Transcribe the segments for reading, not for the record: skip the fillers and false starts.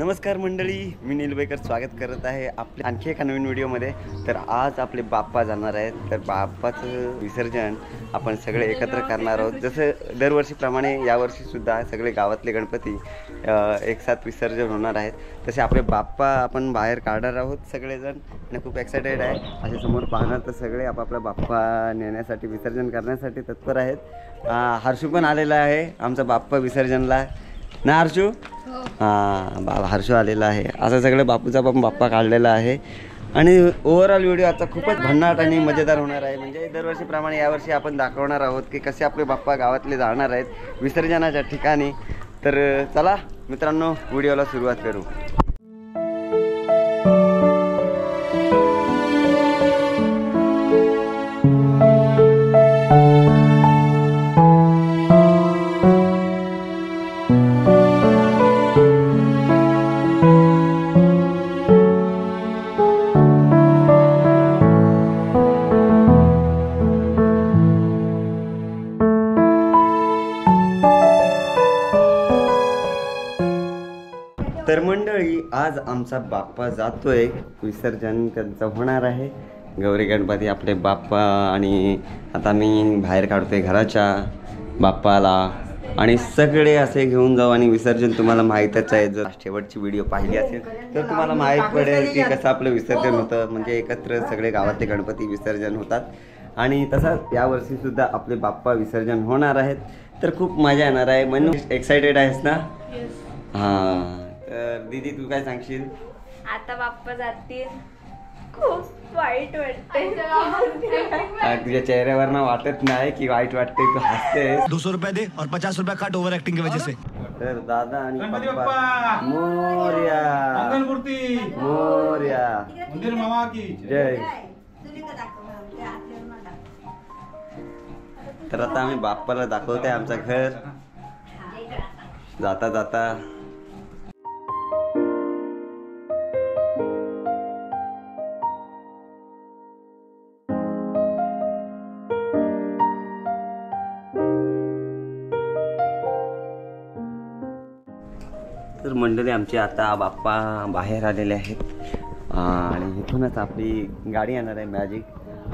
नमस्कार मंडळी, मी नीलबेकर स्वागत करत आहे आपल्या आणखी एका नवीन व्हिडिओमध्ये। तर आज आपले बाप्पा जाणार आहेत, तर बाप्पाचं विसर्जन आपण सगळे एकत्र करणार आहोत। जसं दरवर्षीप्रमाणे यावर्षीसुद्धा सगळे गावातले गणपती एक साथ विसर्जन होणार आहेत, तसे आपले बाप्पा आपण बाहेर काढणार आहोत सगळेजण आणि खूप एक्सायटेड आहे। असे समोर पाहणार तर सगळे आपापला बाप्पा नेण्यासाठी विसर्जन करण्यासाठी तत्पर आहेत। हर्षू पण आलेला आहे आमचा बाप्पा विसर्जनला ना। हर्षू हर्षू आलेला आहे। असं सगळं बापूचा पण बाप्पा काढलेला आहे आणि ओव्हरऑल व्हिडिओ आता खूपच भन्नाट आणि मजेदार होणार आहे। म्हणजे दरवर्षीप्रमाणे यावर्षी आपण दाखवणार आहोत की कसे आपले बाप्पा गावातले जाणार आहेत विसर्जनाच्या ठिकाणी। तर चला मित्रांनो, व्हिडिओला सुरुवात करू। तर मंडळी, आज आमचा बाप्पा जातोय, विसर्जन त्यांचं होणार आहे। गौरी गणपती आपले बाप्पा आणि आता मी बाहेर काढतोय घराच्या बाप्पाला आणि सगळे असे घेऊन जाऊ आणि विसर्जन तुम्हाला माहीतच आहे। जर शेवटची व्हिडिओ पाहिली असेल तर तुम्हाला माहीत पडेल की कसं आपलं विसर्जन होतं। म्हणजे एकत्र सगळे गावातले गणपती विसर्जन होतात आणि तसंच यावर्षीसुद्धा आपले बाप्पा विसर्जन होणार आहेत। तर खूप मजा येणार आहे। म्हणून एक्सायटेड आहेस ना? हां, तर दीदी तू काय सांगशील? आता बाप्पा जातील, खूप वाईट वाटते। तुझ्या चेहऱ्यावर ना वाटत नाही की वाईट वाटते, तू हसतेस। 200 रुपये दे और 50 रुपये काट ओवर एक्टिंग की वजह से। तर दादा आणि पप्पा मोरया, मंगलमूर्ती मोरया, मंदिर मामा की जय। तर आता आम्ही बाप्पाला दाखवतोय आमचं घर जाता जाता। तर मंडळी, आमचे आता बाप्पा बाहेर आलेले आहेत आणि इथूनच आपली गाडी येणार आहे मॅजिक।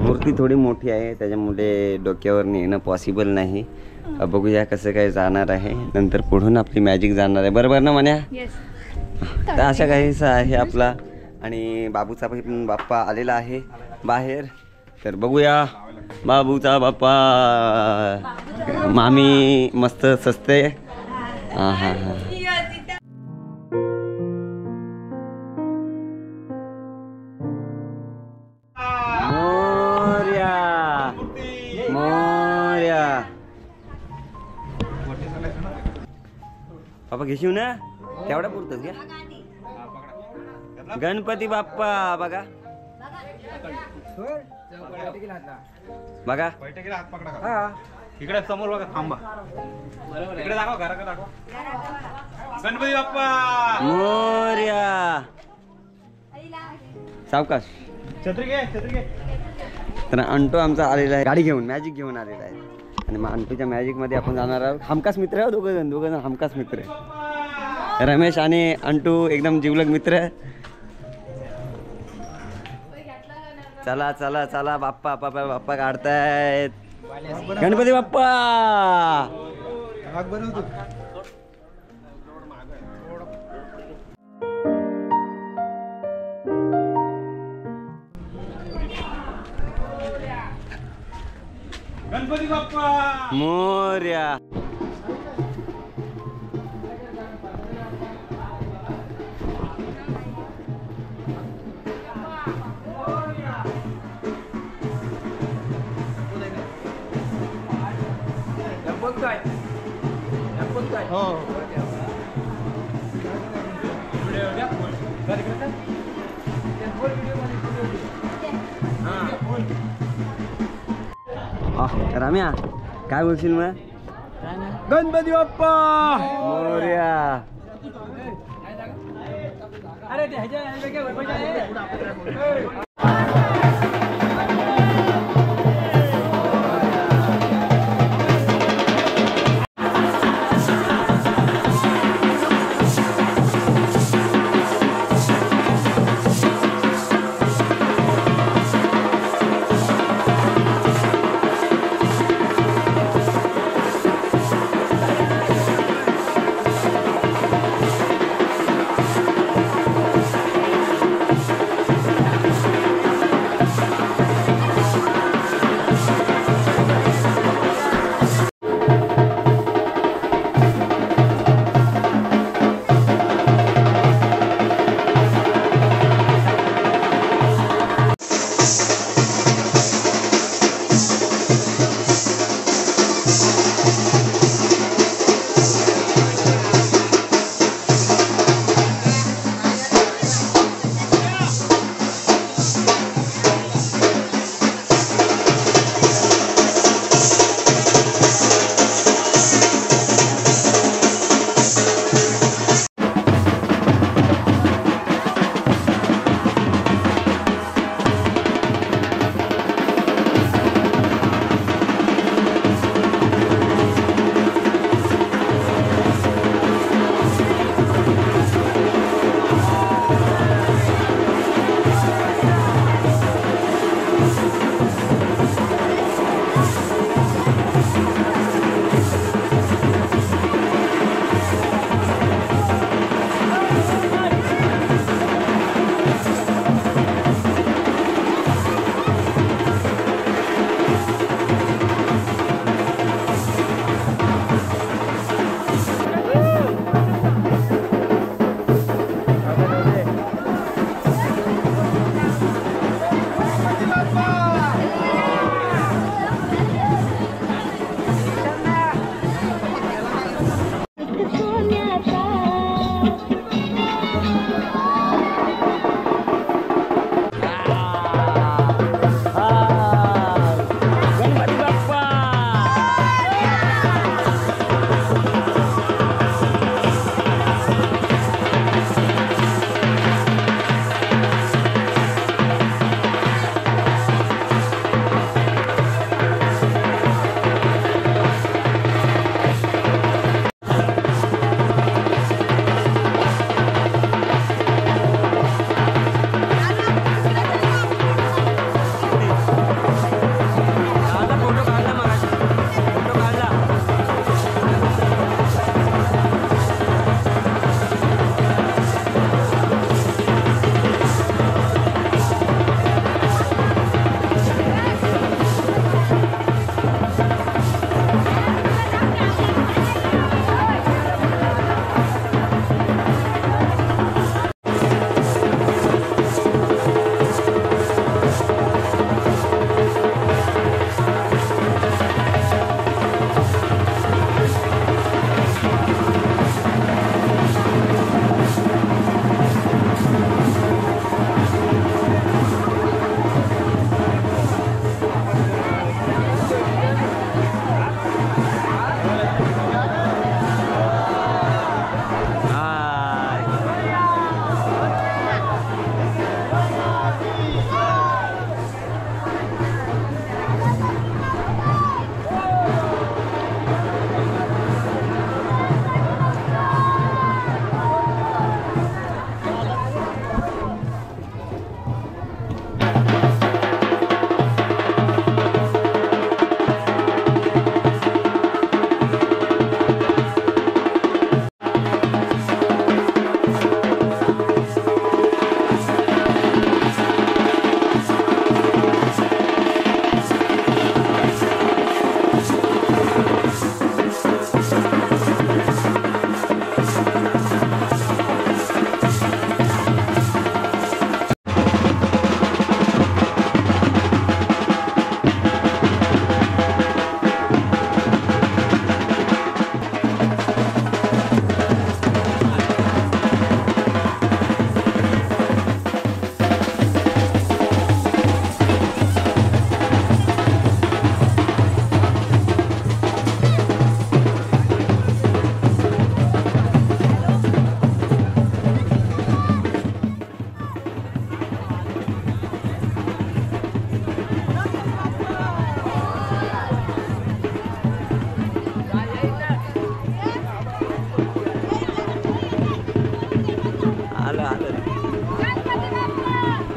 मूर्ती थोडी मोठी आहे त्याच्यामुळे डोक्यावर नेणं पॉसिबल नाही। बघूया कसं काय जाणार आहे, नंतर पुढून आपली मॅजिक जाणार आहे, बरोबर ना म्हण्या? तर अशा काहीसा आहे आपला आणि बाबूचा पण बाप्पा आलेला आहे बाहेर। तर बघूया बाबूचा बाप्पा। मामी मस्त सस्ते। हां हां हां, बाबा घेशीव ना तेवढा पुरतच घ्या। गणपती बाप्पा बघा बघा इकडे समोर बघा, थांबा इकडे दाखव, घराकडे दाखव। गणपती बाप्पा मोरया, सावकाश, छत्री घे, छत्री घे। तर अंटू आमचा आलेला आहे गाडी घेऊन, मॅजिक घेऊन आलेला आहे आणि मग अंटूच्या मॅजिक मध्ये आपण जाणार आहोत। हमखास मित्र आहे दोघं जण हमखास मित्र आहे। रमेश आणि अंटू एकदम जिवलग मित्र। चला चला चला, बाप्पा बाप्पा काढतायत। गणपती बाप्पा गणपती बाप्पा मोरया। राम्या काय बोलशील मग? गणपती बाप्पा मोरया।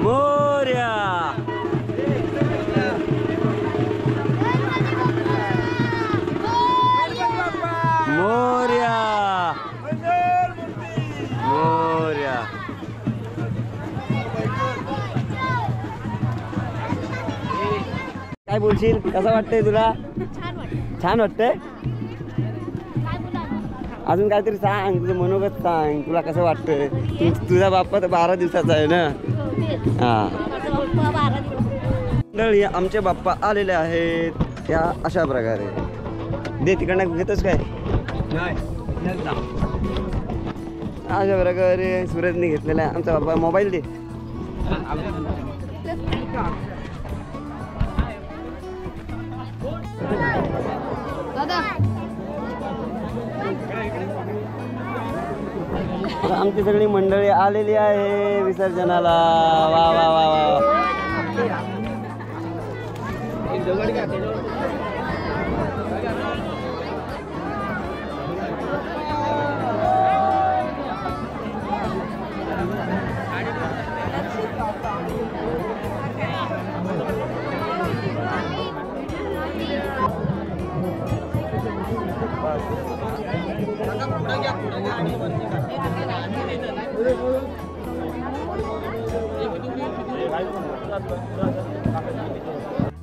मोरया. मोरया. मोरया. काय बोलशील, कसं वाटतंय तुला? छान वाटतंय. अजून काहीतरी सांग, तुझं मनोगत सांग, तुला कसं वाटतंय? तुझा बाप्पा तर 12 दिवसाचा आहे ना. हा मंडळी, आमचे बाप्पा आलेले आहेत त्या अशा प्रकारे. दे तिकडनं घेतोस काय? अशा प्रकारे सूरजने घेतलेला आहे आमचा बाप्पा. मोबाईल दे. आमची सगळी मंडळी आलेली आहे विसर्जनाला. वा वा वा वा.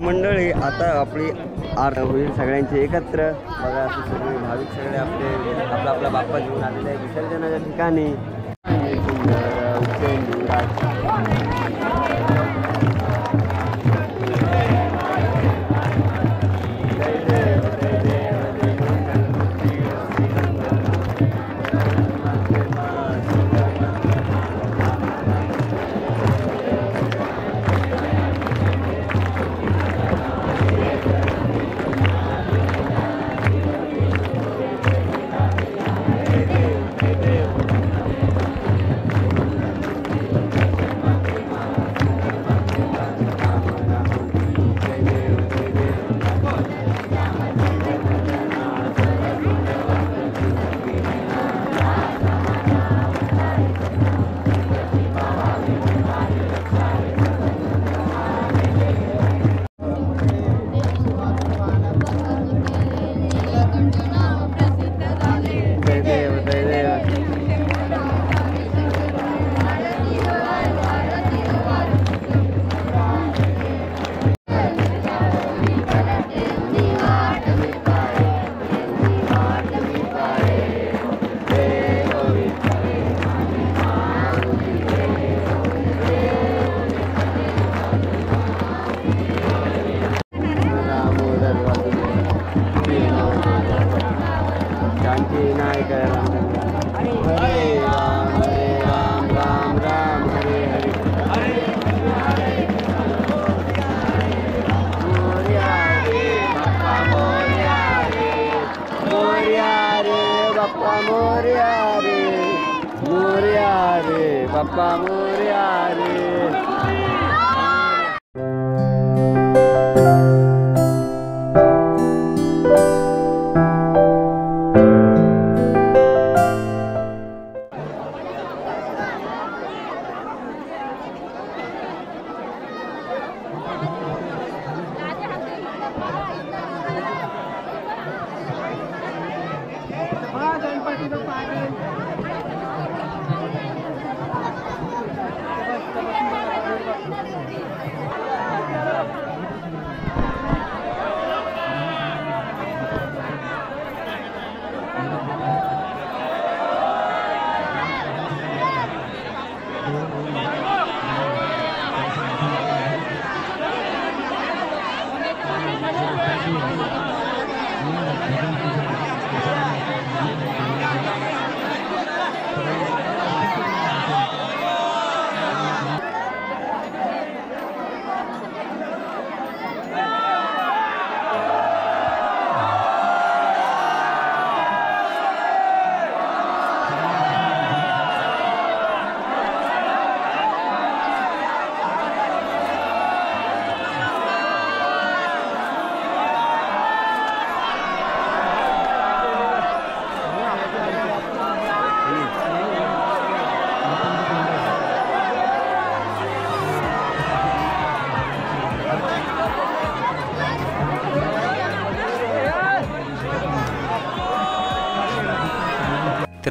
मंडळी, आता आपली आरती होईल सगळ्यांची एकत्र. बघा असे सगळे भाविक सगळे आपला आपला बाप्पा घेऊन आलेले आहे विसर्जनाच्या ठिकाणी. बाप्पा मोरया रे.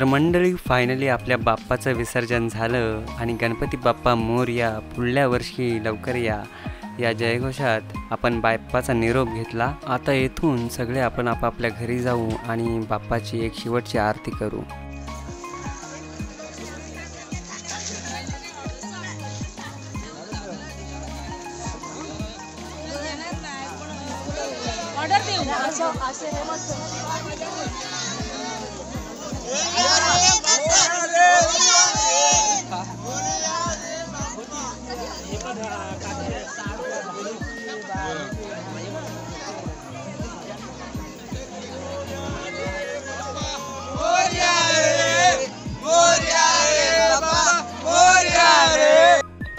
तर मंडळी फायनली आपल्या बाप्पाचं विसर्जन झालं आणि गणपती बाप्पा मोरया, पुढल्या वर्षी लवकर या जयघोषात आपण बाप्पाचा निरोप घेतला. आता येथून सगळे आपण आपापल्या घरी जाऊ आणि बाप्पाची एक शेवटची आरती करू.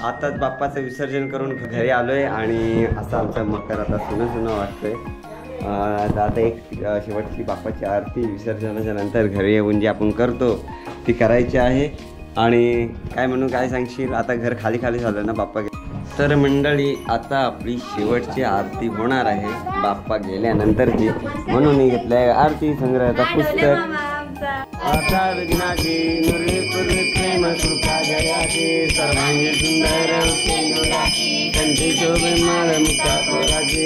आताच बाप्पाचं विसर्जन करून घरी आलोय आणि असं आमचा मकर आता सुनं वाटतोय. आता एक शेवटची बाप्पाची आरती विसर्जनाच्या नंतर घरी येऊन जी आपण करतो ती करायची आहे. आणि काय म्हणून काय सांगशील, आता घर खाली झालं ना बाप्पा. तर मंडळी आता आपली शेवटची आरती होणार आहे बाप्पा गेल्यानंतरची, म्हणून मी घेतलंय आरती संग्रहाचा पुस्तक. आता विघ्नाची नुरे प्रेम कृपा जयाची सर्वांगी सुंदर कंठी शोभे माळ मुक्ता पोराची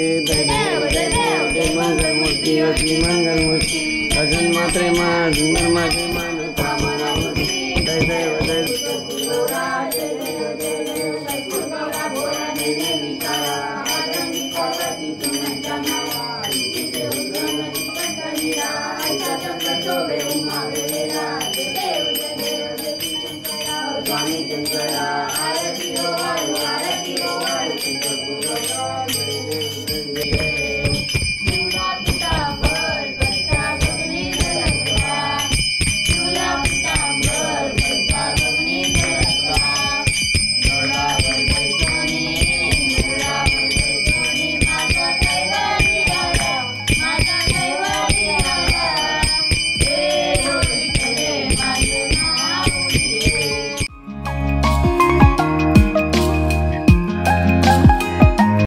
मंगलमूर्ती होती मंगलमूर्ती अजून मात्रे मा सुंदर माझे मान कामना जय देव जय स्वामी शंकरा